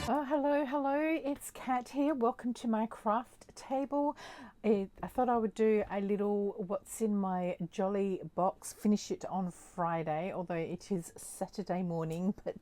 Oh, hello, it's Kat here. Welcome to my craft table. I thought I would do a little what's in my jolly box, finish it on Friday, although it is Saturday morning, but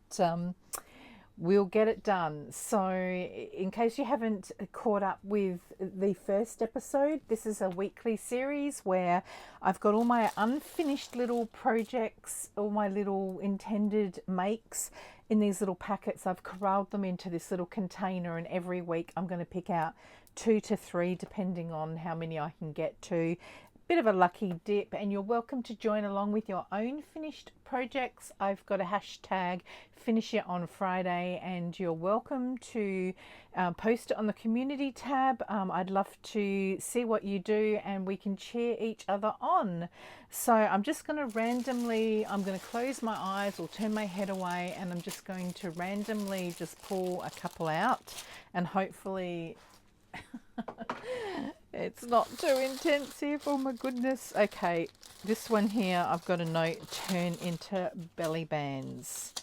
we'll get it done. So, in case you haven't caught up with the first episode, this is a weekly series where I've got all my unfinished little projects, all my little intended makes in these little packets. I've corralled them into this little container, and every week I'm going to pick out 2 to 3 depending on how many I can get to. Bit of a lucky dip, and you're welcome to join along with your own finished projects. I've got a hashtag finish it on Friday, and you're welcome to post it on the community tab. I'd love to see what you do and we can cheer each other on. So I'm just going to randomly, I'm going to close my eyes or turn my head away, and I'm just going to randomly just pull a couple out, and hopefully it's not too intensive. Oh my goodness. Okay, this one here, I've got a note, turn into belly bands.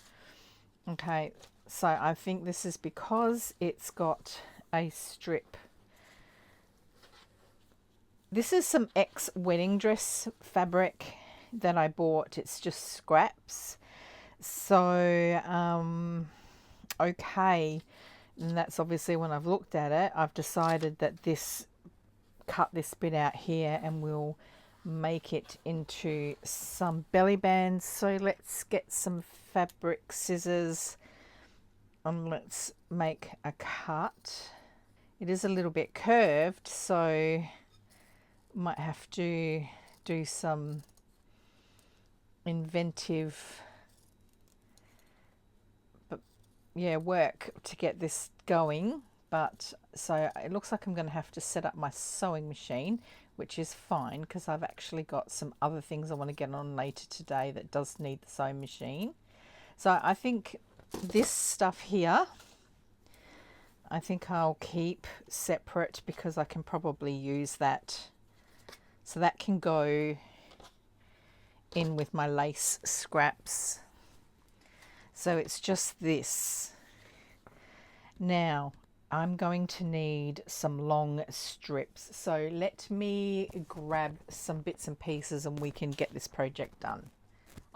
Okay, so I think this is because it's got a strip. This is some ex-wedding dress fabric that I bought. It's just scraps. So, okay. And that's obviously when I've looked at it, I've decided that cut this bit out here and we'll make it into some belly bands. So let's get some fabric scissors and let's make a cut. It is a little bit curved, so might have to do some inventive work to get this going. But so it looks like I'm going to have to set up my sewing machine, which is fine because I've actually got some other things I want to get on later today that does need the sewing machine. So I think this stuff here, I think I'll keep separate because I can probably use that. So that can go in with my lace scraps. So it's just this. Now I'm going to need some long strips. So let me grab some bits and pieces and we can get this project done.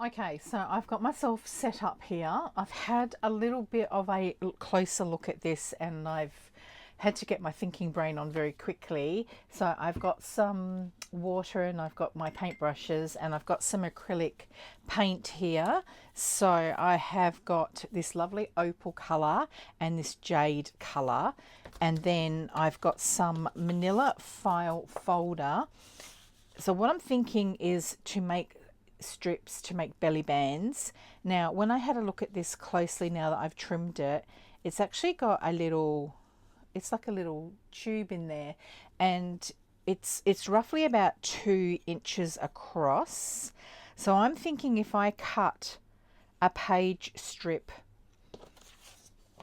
Okay, so I've got myself set up here. I've had a little bit of a closer look at this and I've had to get my thinking brain on very quickly. So I've got some water and I've got my paintbrushes and I've got some acrylic paint here. So I have got this lovely opal colour and this jade colour, and then I've got some manila file folder. So what I'm thinking is to make strips to make belly bands. Now when I had a look at this closely, now that I've trimmed it, it's actually got a little, it's like a little tube in there, and it's roughly about 2 inches across. So I'm thinking if I cut a page strip,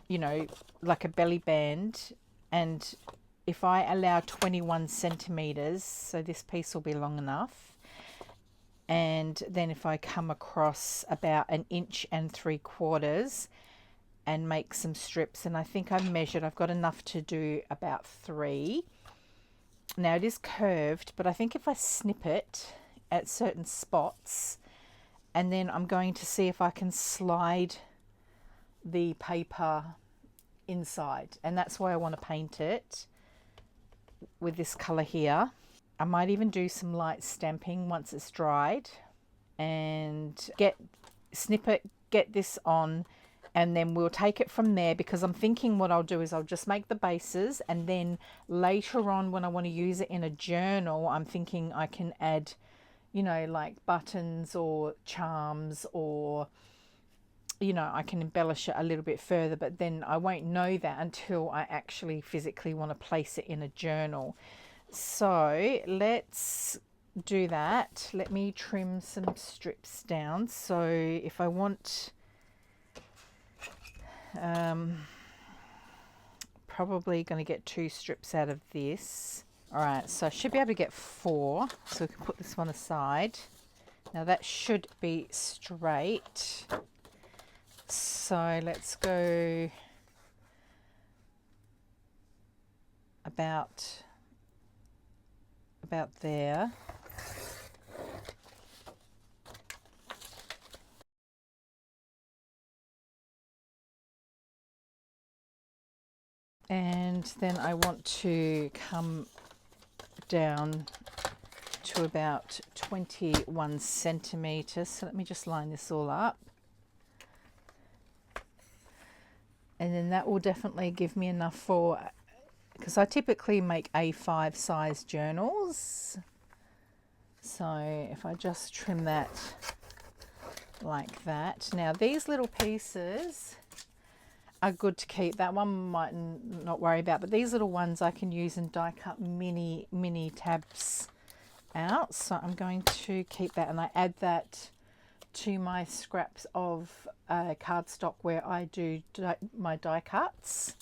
you know, like a belly band, and if I allow 21 centimeters, so this piece will be long enough, and then if I come across about 1.75 inches and make some strips, and I think I've measured, I've got enough to do about 3. Now it is curved, but I think if I snip it at certain spots, and then I'm going to see if I can slide the paper inside, and that's why I want to paint it with this color here. I might even do some light stamping once it's dried, and snip it, get this on, and then we'll take it from there, because I'm thinking what I'll do is I'll just make the bases, and then later on when I want to use it in a journal, I'm thinking I can add, you know, like buttons or charms, or, you know, I can embellish it a little bit further, but then I won't know that until I actually physically want to place it in a journal. So let's do that. Let me trim some strips down. So if I want, probably going to get 2 strips out of this. All right, so I should be able to get 4, so we can put this one aside. Now that should be straight. So let's go about there. And then I want to come down to about 21 centimeters. So let me just line this all up. And then that will definitely give me enough for, because I typically make A5 size journals. So if I just trim that like that. Now these little pieces are good to keep. That one might not worry about, but these little ones I can use and die cut mini tabs out. So I'm going to keep that, and I add that to my scraps of cardstock where I do my die cuts.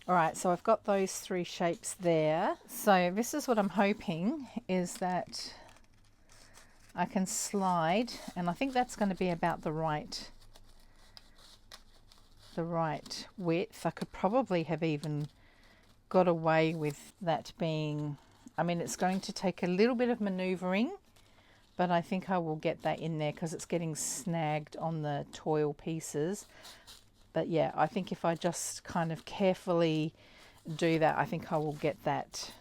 All right, so I've got those 3 shapes there. So this is what I'm hoping, is that I can slide, and I think that's going to be about the right width. I could probably have even got away with that being, I mean, it's going to take a little bit of maneuvering, but I think I will get that in there because it's getting snagged on the toile pieces. But yeah, I think if I just kind of carefully do that, I think I will get that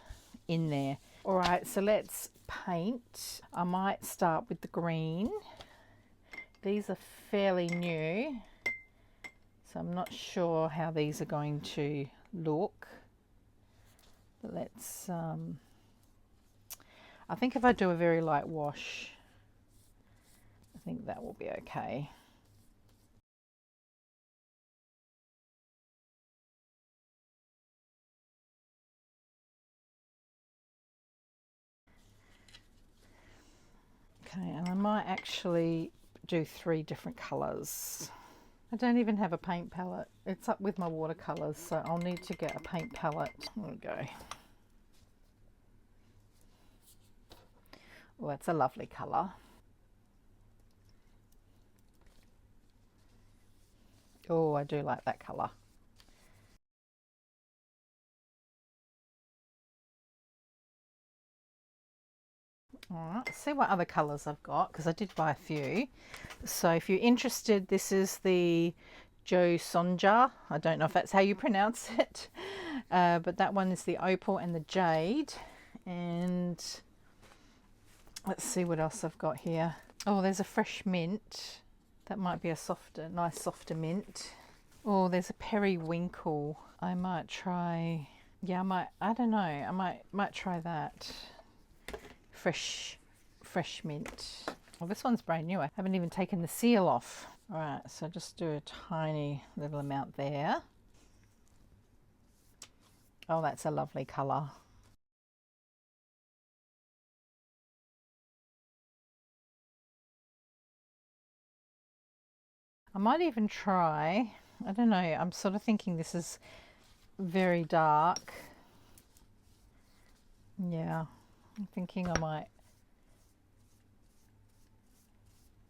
in there. All right, so let's paint. I might start with the green. These are fairly new, so I'm not sure how these are going to look. But let's, I think if I do a very light wash, I think that will be okay. Okay, and I might actually do 3 different colours. I don't even have a paint palette. It's up with my watercolours, so I'll need to get a paint palette. There we go. Well, that's a lovely colour. Oh, I do like that colour. All right, let's see what other colours I've got, because I did buy a few. So if you're interested, this is the Joe Sonja. I don't know if that's how you pronounce it, but that one is the opal and the jade. And let's see what else I've got here. Oh, there's a fresh mint. That might be a softer, nice softer mint. Oh, there's a periwinkle. I might try, yeah, I don't know, I might try that. Fresh mint. Well, this one's brand new. I haven't even taken the seal off. All right, so just do a tiny little amount there. Oh, that's a lovely colour. I might even try, I don't know, I'm sort of thinking this is very dark. Yeah, I'm thinking I might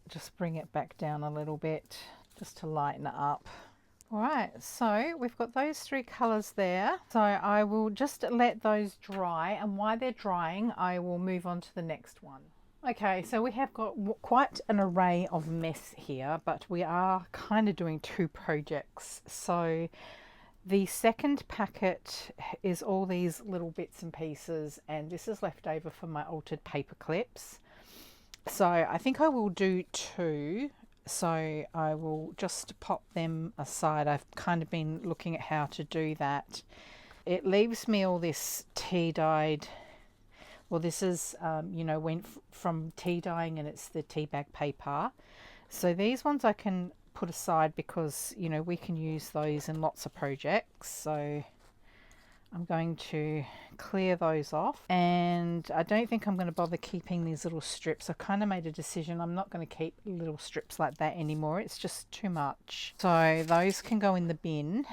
just bring it back down a little bit just to lighten it up. All right, so we've got those 3 colours there. So I will just let those dry, and while they're drying, I will move on to the next one. Okay, so we have got quite an array of mess here, but we are kind of doing 2 projects. So the second packet is all these little bits and pieces, and this is left over from my altered paper clips. So I think I will do 2. So I will just pop them aside. I've kind of been looking at how to do that. It leaves me all this tea dyed. Well, this is, you know, went from tea dyeing, and it's the tea bag paper. So these ones I can put aside because, you know, we can use those in lots of projects. So I'm going to clear those off, and I don't think I'm going to bother keeping these little strips. I kind of made a decision I'm not going to keep little strips like that anymore. It's just too much. So those can go in the bin.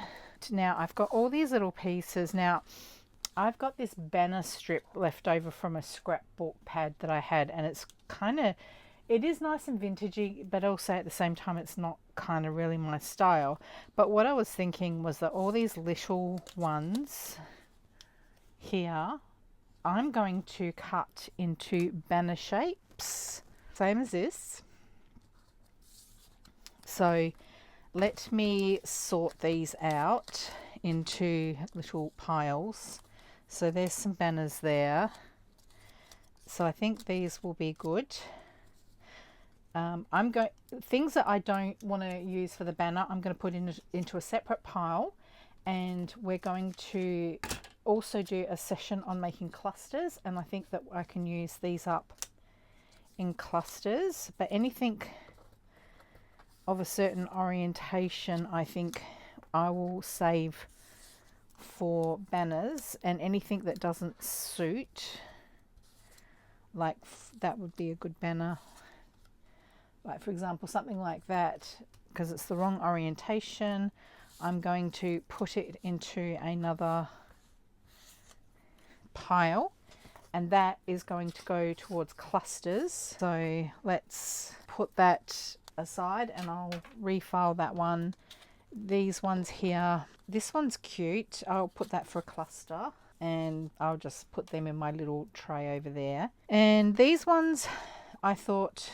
Now I've got all these little pieces. Now I've got this banner strip left over from a scrapbook pad that I had, and it's kind of, it is nice and vintagey, but also at the same time it's not kind of really my style. But what I was thinking was that all these little ones here, I'm going to cut into banner shapes, same as this. So let me sort these out into little piles. So there's some banners there. So I think these will be good. I'm going, things that I don't want to use for the banner, I'm going to put into a separate pile, and we're going to also do a session on making clusters, and I think that I can use these up in clusters. But anything of a certain orientation, I think I will save for banners, and anything that doesn't suit, like that would be a good banner. Like for example, something like that, because it's the wrong orientation, I'm going to put it into another pile, and that is going to go towards clusters. So let's put that aside and I'll refile that one. These ones here, this one's cute. I'll put that for a cluster, and I'll just put them in my little tray over there. And these ones I thought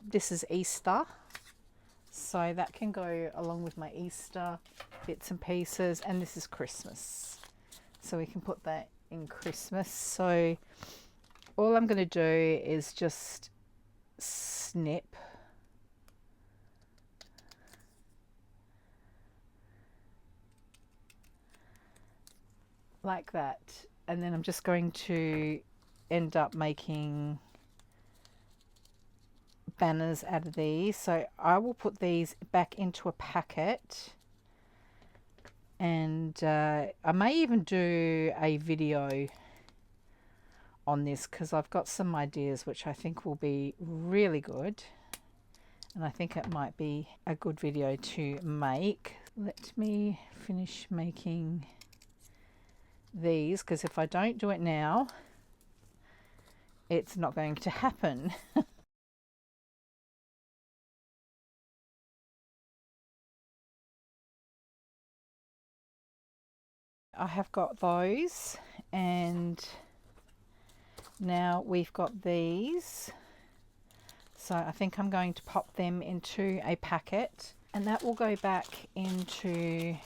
this is Easter, so that can go along with my Easter bits and pieces, and this is Christmas, so we can put that in Christmas. So all I'm going to do is just snip like that, and then I'm just going to end up making banners out of these. So I will put these back into a packet, and I may even do a video on this, because I've got some ideas which I think will be really good, and I think it might be a good video to make. Let me finish making these, because if I don't do it now, it's not going to happen. I have got those, and now we've got these. So I think I'm going to pop them into a packet, and that will go back into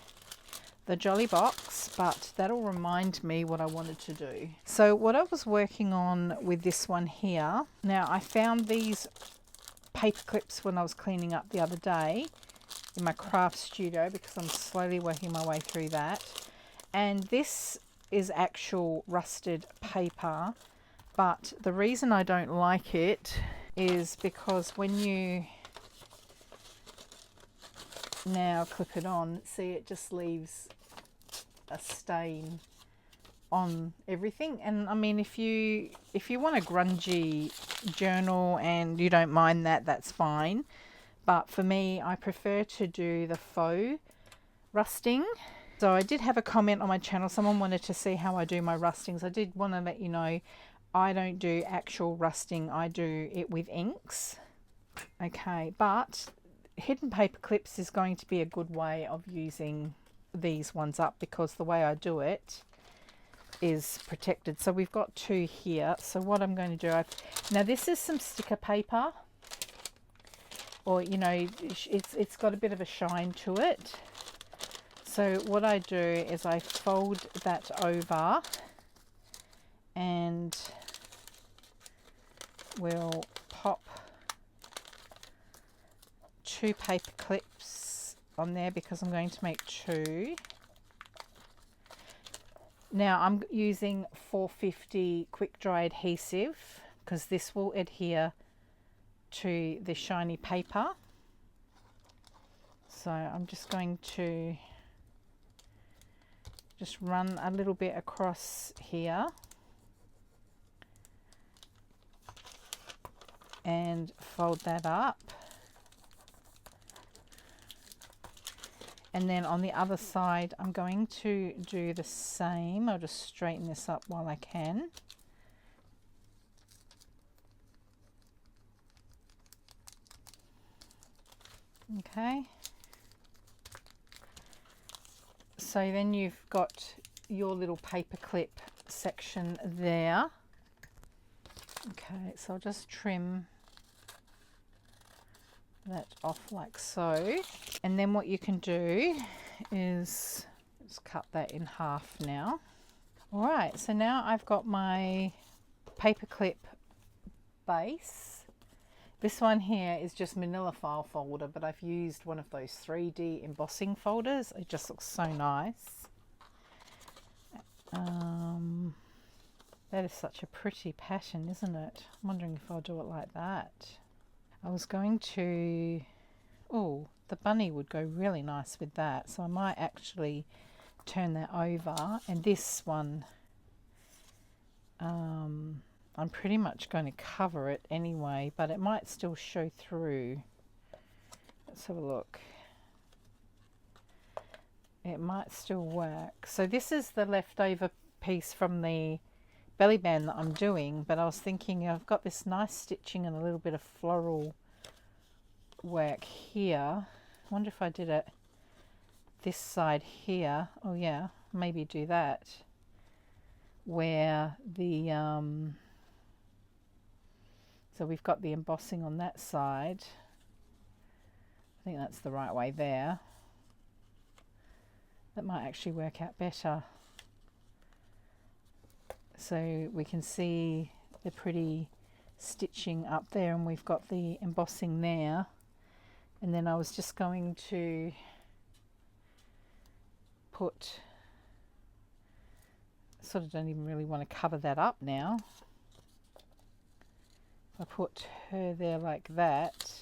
the jolly box, but that'll remind me what I wanted to do. So what I was working on with this one here, now I found these paper clips when I was cleaning up the other day in my craft studio, because I'm slowly working my way through that. And this is actual rusted paper, but the reason I don't like it is because when you now clip it on, see, it just leaves a stain on everything. And I mean, if you want a grungy journal and you don't mind that, that's fine, but for me, I prefer to do the faux rusting. So I did have a comment on my channel, someone wanted to see how I do my rustings. I did want to let you know I don't do actual rusting, I do it with inks. Okay, but hidden paper clips is going to be a good way of using these ones up, because the way I do it is protected. So we've got two here. So what I'm going to do, now this is some sticker paper, or you know, it's got a bit of a shine to it. So what I do is I fold that over, and we'll pop two paper clips on there, because I'm going to make two. Now I'm using 450 quick dry adhesive, because this will adhere to the shiny paper. So I'm just going to just run a little bit across here and fold that up. And then on the other side, I'm going to do the same. I'll just straighten this up while I can. Okay. So then you've got your little paper clip section there. Okay, so I'll just trim that off like so. And then what you can do is just cut that in half now. All right, so now I've got my paperclip base. This one here is just manila file folder, but I've used one of those 3D embossing folders. It just looks so nice. That is such a pretty pattern, isn't it? I'm wondering if I'll do it like that. I was going to, oh, the bunny would go really nice with that. So I might actually turn that over. And this one, I'm pretty much going to cover it anyway, but it might still show through. Let's have a look. It might still work. So this is the leftover piece from the belly band that I'm doing, but I was thinking I've got this nice stitching and a little bit of floral work here. I wonder if I did it this side here. Oh yeah, maybe do that, where the so we've got the embossing on that side. I think that's the right way there. That might actually work out better. So we can see the pretty stitching up there, and we've got the embossing there. And then I was just going to put, sort of don't even really want to cover that up now. I put her there like that.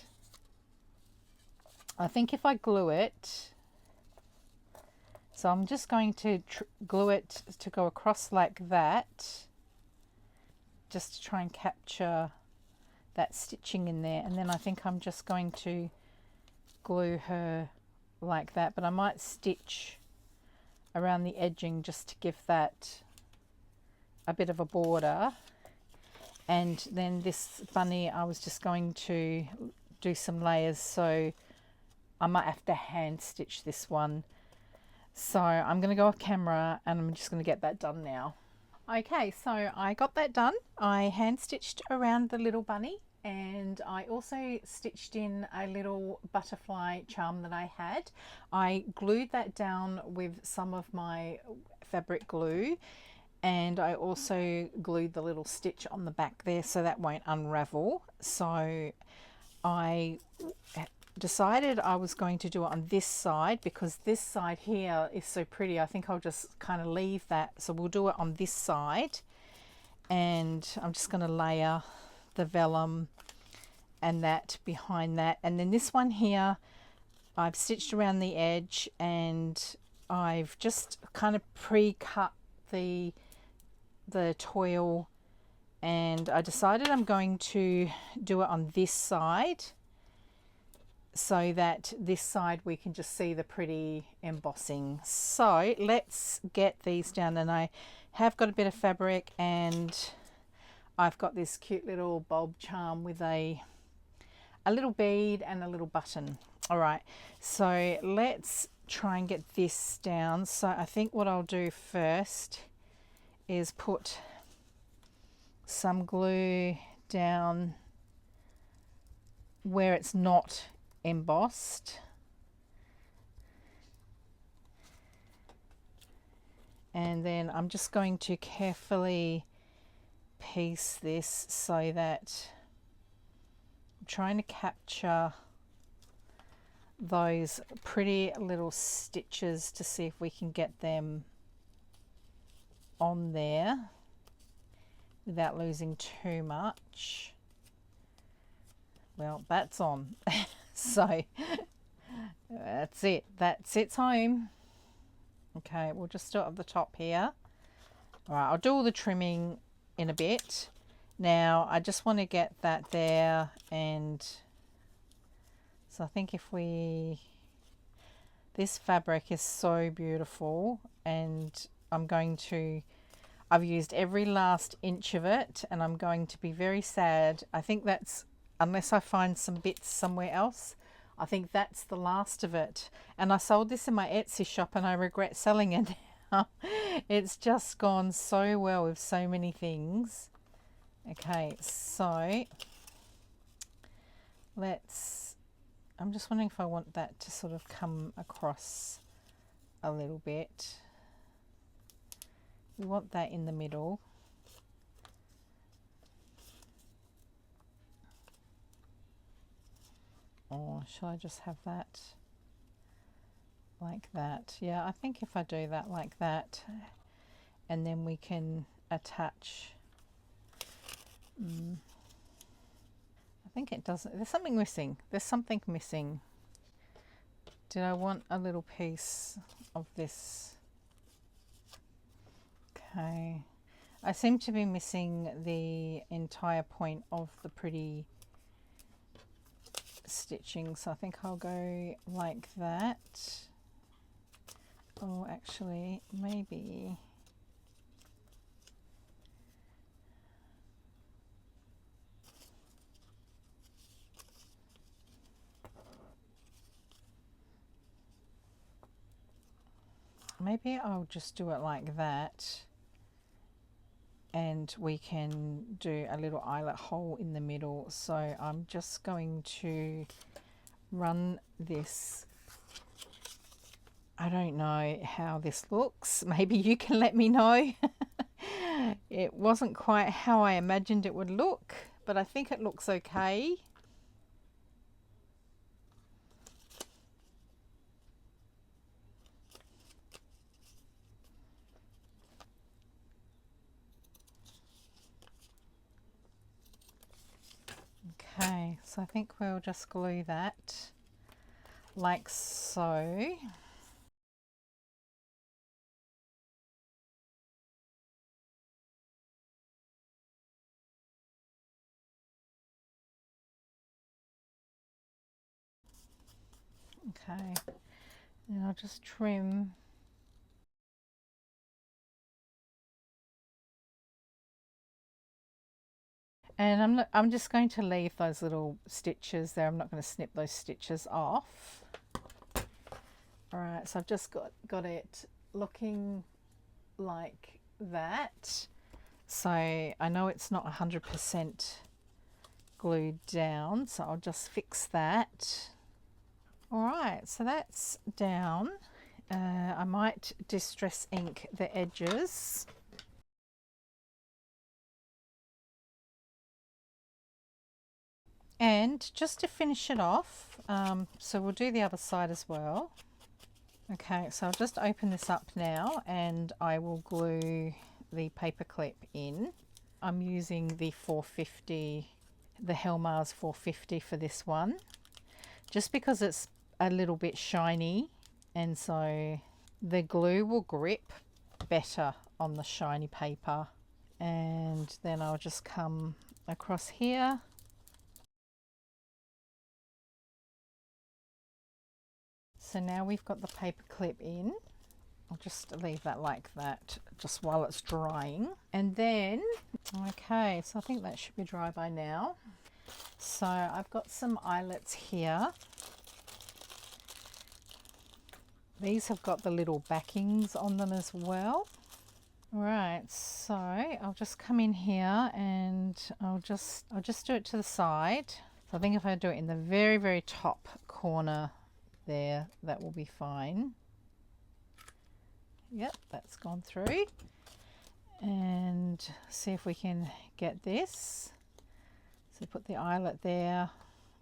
I think if I glue it, so I'm just going to glue it to go across like that, just to try and capture that stitching in there. And then I think I'm just going to glue her like that, but I might stitch around the edging just to give that a bit of a border. And then this bunny, I was just going to do some layers, so I might have to hand stitch this one. So I'm going to go off camera and I'm just going to get that done now. Okay, so I got that done. I hand stitched around the little bunny, and I also stitched in a little butterfly charm that I had. I glued that down with some of my fabric glue, and I also glued the little stitch on the back there so that won't unravel. So I decided I was going to do it on this side because this side here is so pretty. I think I'll just kind of leave that. So we'll do it on this side, and I'm just going to layer the vellum and that behind that. And then this one here, I've stitched around the edge, and I've just kind of pre-cut the toile, and I decided I'm going to do it on this side, so that this side we can just see the pretty embossing. So let's get these down, and I have got a bit of fabric, and I've got this cute little bulb charm with a little bead and a little button. All right, so let's try and get this down. So I think what I'll do first is put some glue down where it's not embossed, and then I'm just going to carefully piece this so that I'm trying to capture those pretty little stitches to see if we can get them on there without losing too much. Well, that's on. So that's it. That's its home. Okay, we'll just start at the top here. All right, I'll do all the trimming in a bit. Now, I just want to get that there, and so I think if we, this fabric is so beautiful, and I've used every last inch of it, and I'm going to be very sad. I think that's, unless I find some bits somewhere else, I think that's the last of it. And I sold this in my Etsy shop, and I regret selling it It's just gone so well with so many things. Okay, so I'm just wondering if I want that to sort of come across a little bit. We want that in the middle. Or shall I just have that like that? Yeah, I think if I do that like that, and then we can attach. I think it doesn't. There's something missing. There's something missing. Did I want a little piece of this? Okay. I seem to be missing the entire point of the pretty stitching, so I think I'll go like that. Oh, actually, maybe. Maybe I'll just do it like that, and we can do a little eyelet hole in the middle. So I'm just going to run this. I don't know how this looks. Maybe you can let me know. It wasn't quite how I imagined it would look, but I think it looks okay. Okay, so I think we'll just glue that like so. Okay, and I'll just trim. And I'm just going to leave those little stitches there. I'm not going to snip those stitches off. All right, so I've just got it looking like that. So I know it's not 100% glued down, so I'll just fix that. All right, so that's down. I might distress ink the edges. And just to finish it off, so we'll do the other side as well. Okay, so I'll just open this up now and I will glue the paper clip in. I'm using the 450, the Helmars 450 for this one, just because it's a little bit shiny, and so the glue will grip better on the shiny paper. And then I'll just come across here. So now we've got the paper clip in. I'll just leave that like that just while it's drying. And then, okay, so I think that should be dry by now. So I've got some eyelets here. These have got the little backings on them as well. All right, so I'll just come in here and I'll just do it to the side. So I think if I do it in the very, very top corner there, that will be fine. Yep, that's gone through. And see if we can get this. So put the eyelet there,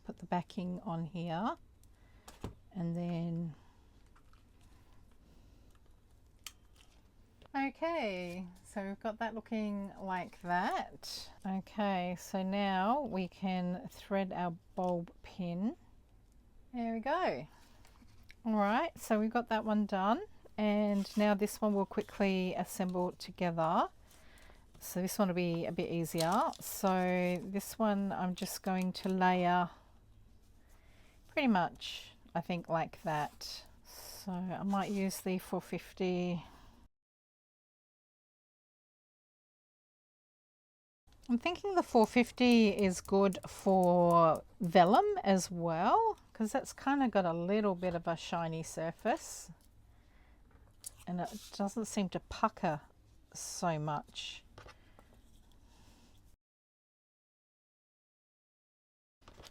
put the backing on here, and then okay, so we've got that looking like that. Okay, so now we can thread our bulb pin. There we go. All right, so we've got that one done, and now this one will quickly assemble together. So this one will be a bit easier. So this one I'm just going to layer pretty much, I think, like that. So I might use the 450. I'm thinking the 450 is good for vellum as well, because that's kind of got a little bit of a shiny surface. and it doesn't seem to pucker so much.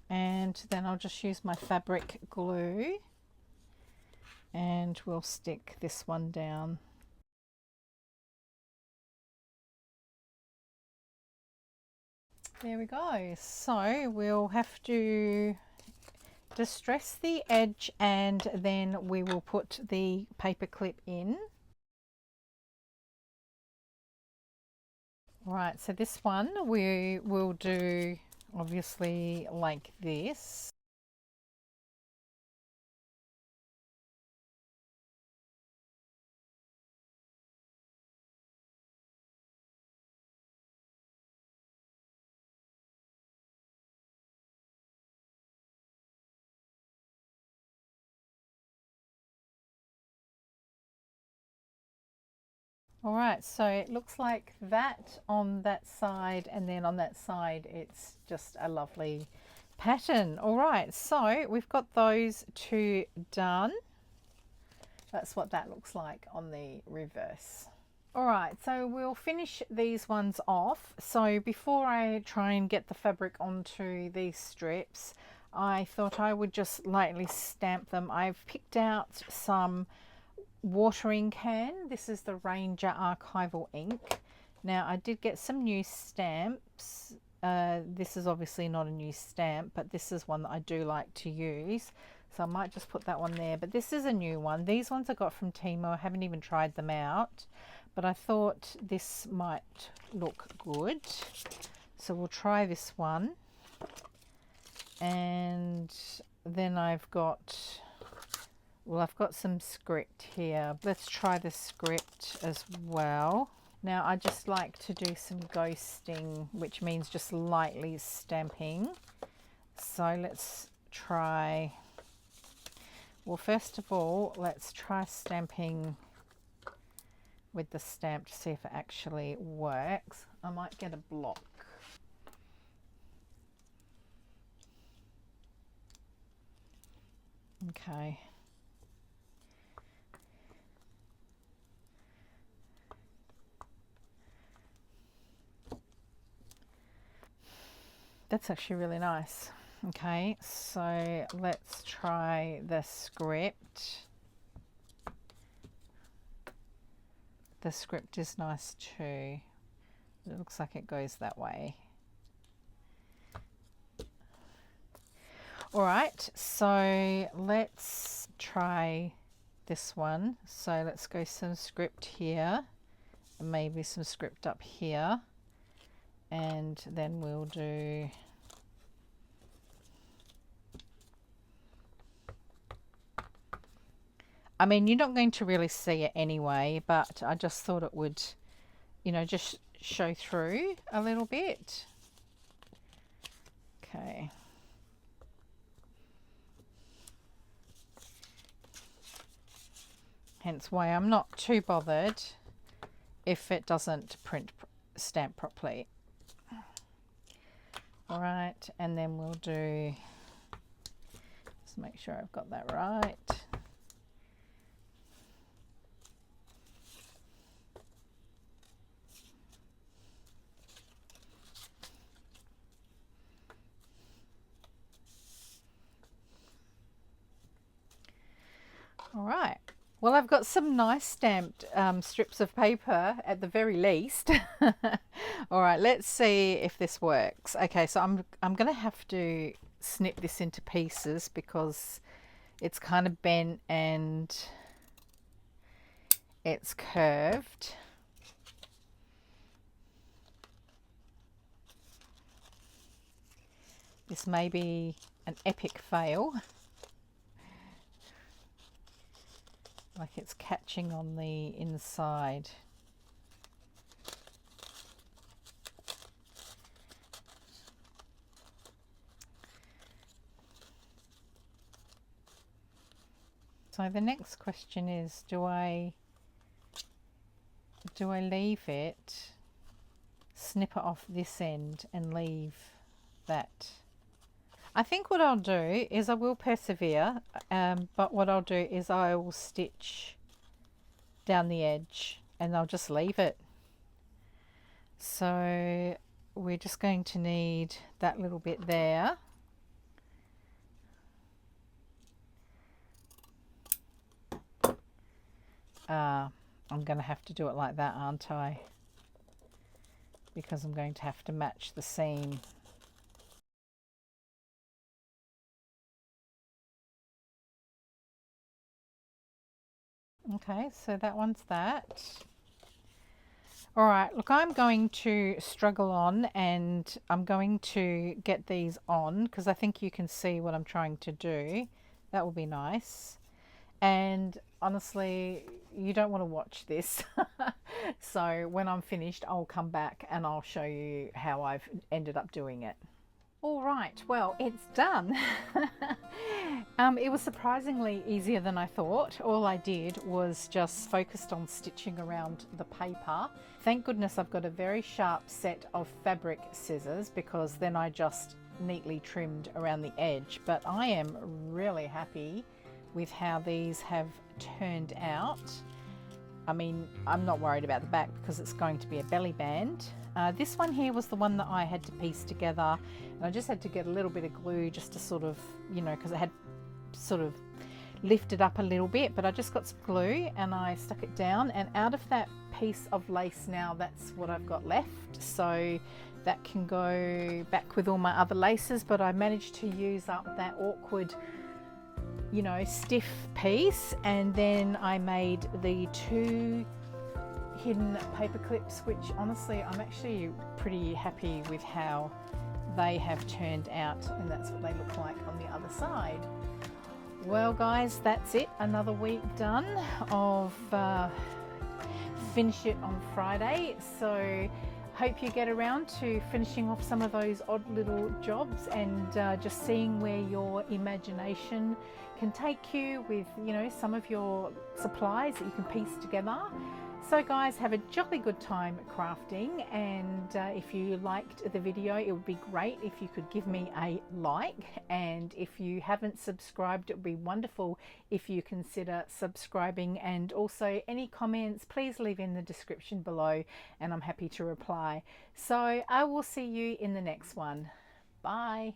And then I'll just use my fabric glue and we'll stick this one down. There we go. So we'll have to distress the edge and then we will put the paper clip in. Right, so this one we will do obviously like this. All right, so it looks like that on that side, and then on that side it's just a lovely pattern. All right, so we've got those two done. That's what that looks like on the reverse. All right, so we'll finish these ones off. So before I try and get the fabric onto these strips, I thought I would just lightly stamp them. I've picked out some watering can. This is the Ranger archival ink. Now I did get some new stamps. This is obviously not a new stamp, but this is one that I do like to use, so I might just put that one there. But this is a new one. These ones I got from Timo. I haven't even tried them out, but I thought this might look good, so we'll try this one. And then I've got some script here. Let's try the script as well. Now I just like to do some ghosting, which means just lightly stamping. So let's try, well, first of all, let's try stamping with the stamp to see if it actually works. I might get a block. Okay. That's actually really nice. Okay, so let's try the script. The script is nice too. It looks like it goes that way. All right, so let's try this one. So let's go some script here, maybe some script up here, and then we'll do I mean, you're not going to really see it anyway, but I just thought it would, you know, just show through a little bit. Okay. Hence why I'm not too bothered if it doesn't stamp properly. All right, and then we'll do, just make sure I've got that right. All right. Well, I've got some nice stamped strips of paper at the very least. All right, let's see if this works. Okay, so I'm going to have to snip this into pieces because it's kind of bent and it's curved. This may be an epic fail. Like it's catching on the inside. So the next question is, do I leave it, snip it off this end and leave that? I think what I'll do is I will persevere, but what I'll do is I will stitch down the edge, and I'll just leave it. So we're just going to need that little bit there. I'm going to have to do it like that, aren't I? Because I'm going to have to match the seam. Okay, so that one's that. All right, look, I'm going to struggle on, and I'm going to get these on because I think you can see what I'm trying to do. That will be nice. And honestly, you don't want to watch this. So when I'm finished, I'll come back and I'll show you how I've ended up doing it. All right, well, it's done. It was surprisingly easier than I thought. All I did was just focused on stitching around the paper. Thank goodness I've got a very sharp set of fabric scissors, because then I just neatly trimmed around the edge. But I am really happy with how these have turned out. I mean, I'm not worried about the back because it's going to be a belly band. This one here was the one that I had to piece together, and I just had to get a little bit of glue just to sort of, you know, because it had sort of lifted up a little bit, but I just got some glue and I stuck it down, and out of that piece of lace now, that's what I've got left. So that can go back with all my other laces, but I managed to use up that awkward, you know, stiff piece, and then I made the two hidden paper clips, which honestly I'm actually pretty happy with how they have turned out, and that's what they look like on the other side. Well guys, that's it, another week done of finish it on Friday. So hope you get around to finishing off some of those odd little jobs, and just seeing where your imagination can take you with, you know, some of your supplies that you can piece together. So guys, have a jolly good time crafting, and if you liked the video, it would be great if you could give me a like, and if you haven't subscribed, it would be wonderful if you consider subscribing, and also any comments please leave in the description below and I'm happy to reply. So I will see you in the next one. Bye.